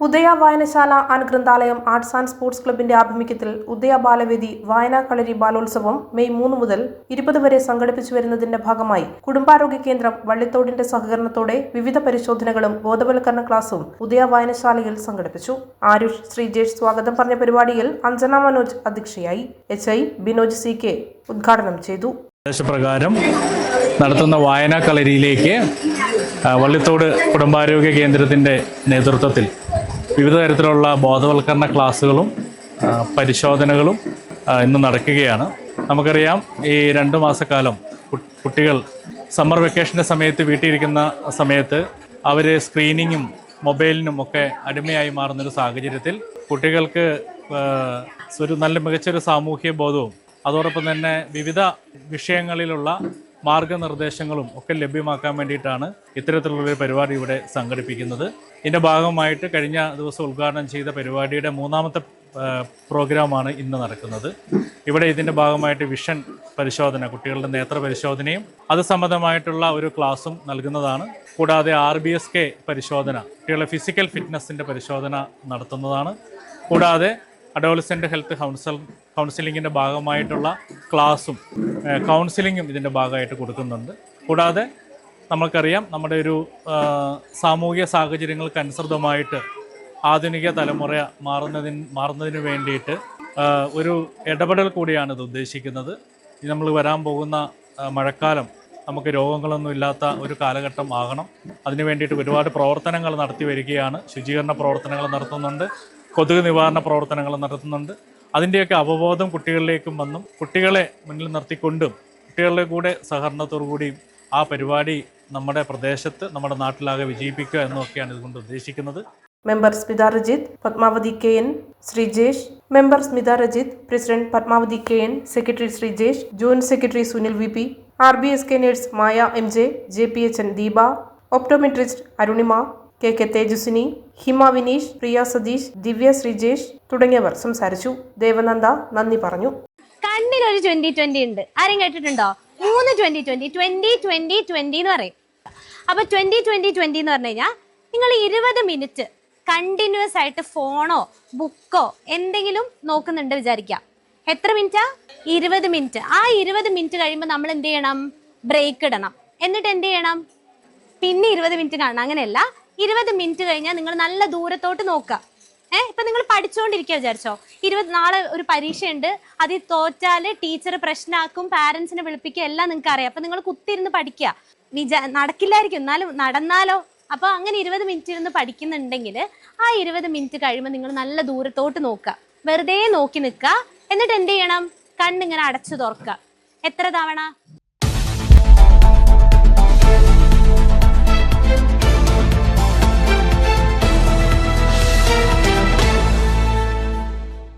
ഉദയ വായനശാല and ഗ്രന്ഥാലയം arts and sports ക്ലബിന്റെ ആഭിമുഖ്യത്തിൽ ഉദയ ബാലവേദി വായനാ കളരി ബാലോത്സവം മെയ് 3 മുതൽ 20 വരെ സംഘടിപ്പിച്ചു വരുന്നതിന്റെ ഭാഗമായി കുടുംബാരോഗ്യ കേന്ദ്രം വള്ളിത്തോടിന്റെ സഹകരണത്തോടെ വിവിധ പരിശോധനകളും ബോധവൽക്കരണ ക്ലാസും ഉദയ വായനശാലയിൽ സംഘടിപ്പിച്ചു. ആരുഷ് ശ്രീജേഷ് സ്വാഗതം പറഞ്ഞ പരിപാടിയിൽ അഞ്ജന മനോജ് അധ്യക്ഷയായി. HI ബിനോജ് CK ഉദ്ഘാടനം ചെയ്തു. പ്രകാരം നടത്തുന്ന വായനാ കളരിയിലേക്ക് വള്ളിത്തോട് കുടുംബാരോഗ്യ കേന്ദ്രത്തിൻ്റെ നേതൃത്വത്തിൽ വിവിധ തരത്തിലുള്ള ബോധവൽക്കരണ ക്ലാസ്സുകളും പരിശോധനകളും ഇന്ന് നടക്കുകയാണ്. നമുക്കറിയാം, ഈ 2 മാസക്കാലം കുട്ടികൾ സമ്മർ വെക്കേഷൻ്റെ സമയത്ത് വീട്ടിലിരിക്കുന്ന സമയത്ത് അവർ സ്ക്രീനിങ്ങും മൊബൈലിനും ഒക്കെ അടിമയായി മാറുന്നൊരു സാഹചര്യത്തിൽ കുട്ടികൾക്ക് ഒരു മികച്ചൊരു സാമൂഹ്യ ബോധവും അതോടൊപ്പം തന്നെ വിവിധ വിഷയങ്ങളിലുള്ള മാർഗനിർദ്ദേശങ്ങളും ഒക്കെ ലഭ്യമാക്കാൻ വേണ്ടിയിട്ടാണ് ഇത്തരത്തിലുള്ളൊരു പരിപാടി ഇവിടെ സംഘടിപ്പിക്കുന്നത്. ഇതിൻ്റെ ഭാഗമായിട്ട് കഴിഞ്ഞ ദിവസം ഉദ്ഘാടനം ചെയ്ത പരിപാടിയുടെ 3ാമത്തെ പ്രോഗ്രാമാണ് ഇന്ന് നടക്കുന്നത്. ഇവിടെ ഇതിൻ്റെ ഭാഗമായിട്ട് വിഷൻ പരിശോധന, കുട്ടികളുടെ നേത്ര പരിശോധനയും അത് സംബന്ധമായിട്ടുള്ള ഒരു ക്ലാസ്സും നൽകുന്നതാണ്. കൂടാതെ RBSK പരിശോധന, കുട്ടികളുടെ ഫിസിക്കൽ ഫിറ്റ്നസിൻ്റെ പരിശോധന നടത്തുന്നതാണ്. കൂടാതെ അഡോളസെൻ്റ് ഹെൽത്ത് കൗൺസിലിങ്ങിൻ്റെ ഭാഗമായിട്ടുള്ള ക്ലാസും കൗൺസിലിങ്ങും ഇതിൻ്റെ ഭാഗമായിട്ട് കൊടുക്കുന്നുണ്ട്. കൂടാതെ നമുക്കറിയാം, നമ്മുടെ ഒരു സാമൂഹിക സാഹചര്യങ്ങൾക്കനുസൃതമായിട്ട് ആധുനിക തലമുറ മാറുന്നതിന് വേണ്ടിയിട്ട് ഒരു ഇടപെടൽ കൂടിയാണ് ഇത് ഉദ്ദേശിക്കുന്നത്. നമ്മൾ വരാൻ പോകുന്ന മഴക്കാലം നമുക്ക് രോഗങ്ങളൊന്നും ഇല്ലാത്ത ഒരു കാലഘട്ടം ആകണം. അതിനു വേണ്ടിയിട്ട് ഒരുപാട് പ്രവർത്തനങ്ങൾ നടത്തി വരികയാണ്. ശുചീകരണ പ്രവർത്തനങ്ങൾ നടത്തുന്നുണ്ട്, കൊതുക് നിവാരണ പ്രവർത്തനങ്ങൾ നടത്തുന്നുണ്ട്. അതിൻ്റെയൊക്കെ അവബോധം കുട്ടികളിലേക്കും വന്നും കുട്ടികളെ മുന്നിൽ നിർത്തിക്കൊണ്ടും കുട്ടികളുടെ കൂടെ സഹകരണത്തോടു കൂടിയും ആ പരിപാടി നമ്മുടെ പ്രദേശത്ത്, നമ്മുടെ നാട്ടിലാകെ വിജയിപ്പിക്കുക എന്നൊക്കെയാണ് ഇതുകൊണ്ട് ഉദ്ദേശിക്കുന്നത്. Member Smitha Rajith, Padmavathi KN, Sreejesh. Member Smitha Rajith, president Padmavathi KN, secretary Sreejesh, joint secretary Sunil VP, RBSK nurse Maya MJ, JPHN Deepa, optometrist Arunima, KK Thejaswini, Hima Vineesh, Priya Satheesh, Divya Sreejesh തുടങ്ങിയവർ സംസാരിച്ചു. ദേവനന്ദ നന്ദി പറഞ്ഞു. കണ്ണിനൊരു 2020 ഉണ്ട്. ആരും കേട്ടിട്ടുണ്ടോ? 3 2020 2020 എന്ന് പറയും. അപ്പൊ 2020 എന്ന് പറഞ്ഞു കഴിഞ്ഞാൽ നിങ്ങൾ 20 മിനിറ്റ് കണ്ടിന്യൂസ് ആയിട്ട് ഫോണോ ബുക്കോ എന്തെങ്കിലും നോക്കുന്നുണ്ട് വിചാരിക്കാം. എത്ര മിനിറ്റാ? 20 മിനിറ്റ്. ആ 20 മിനിറ്റ് കഴിയുമ്പോൾ നമ്മൾ എന്ത് ചെയ്യണം? ബ്രേക്ക് ഇടണം. എന്നിട്ട് എന്ത് ചെയ്യണം? പിന്നെ 20 മിനിറ്റ് കാണണം. അങ്ങനെയല്ല, 20 മിനിറ്റ് കഴിഞ്ഞാൽ നിങ്ങൾ നല്ല ദൂരത്തോട്ട് നോക്കുക. ഇപ്പൊ നിങ്ങൾ പഠിച്ചുകൊണ്ടിരിക്കുക വിചാരിച്ചോ, നാളെ ഒരു പരീക്ഷയുണ്ട്, അതിൽ തോറ്റാല് ടീച്ചർ പ്രശ്നമാക്കും, പാരന്റ്സിനെ വിളിപ്പിക്കുക, എല്ലാം നിങ്ങൾക്ക് അറിയാം. അപ്പൊ നിങ്ങൾ കുത്തിയിരുന്ന് പഠിക്കുക. നടക്കില്ലായിരിക്കും, എന്നാലും നടന്നാലോ. അപ്പൊ അങ്ങനെ 20 മിനിറ്റ് ഇരുന്ന് പഠിക്കുന്നുണ്ടെങ്കിൽ ആ 20 മിനിറ്റ് കഴിയുമ്പോൾ നിങ്ങൾ നല്ല ദൂരത്തോട്ട് നോക്കുക. വെറുതെ നോക്കി നിൽക്കുക. എന്നിട്ട് എന്ത് ചെയ്യണം? കണ്ണിങ്ങനെ അടച്ചു തുറക്കുക. എത്ര തവണ?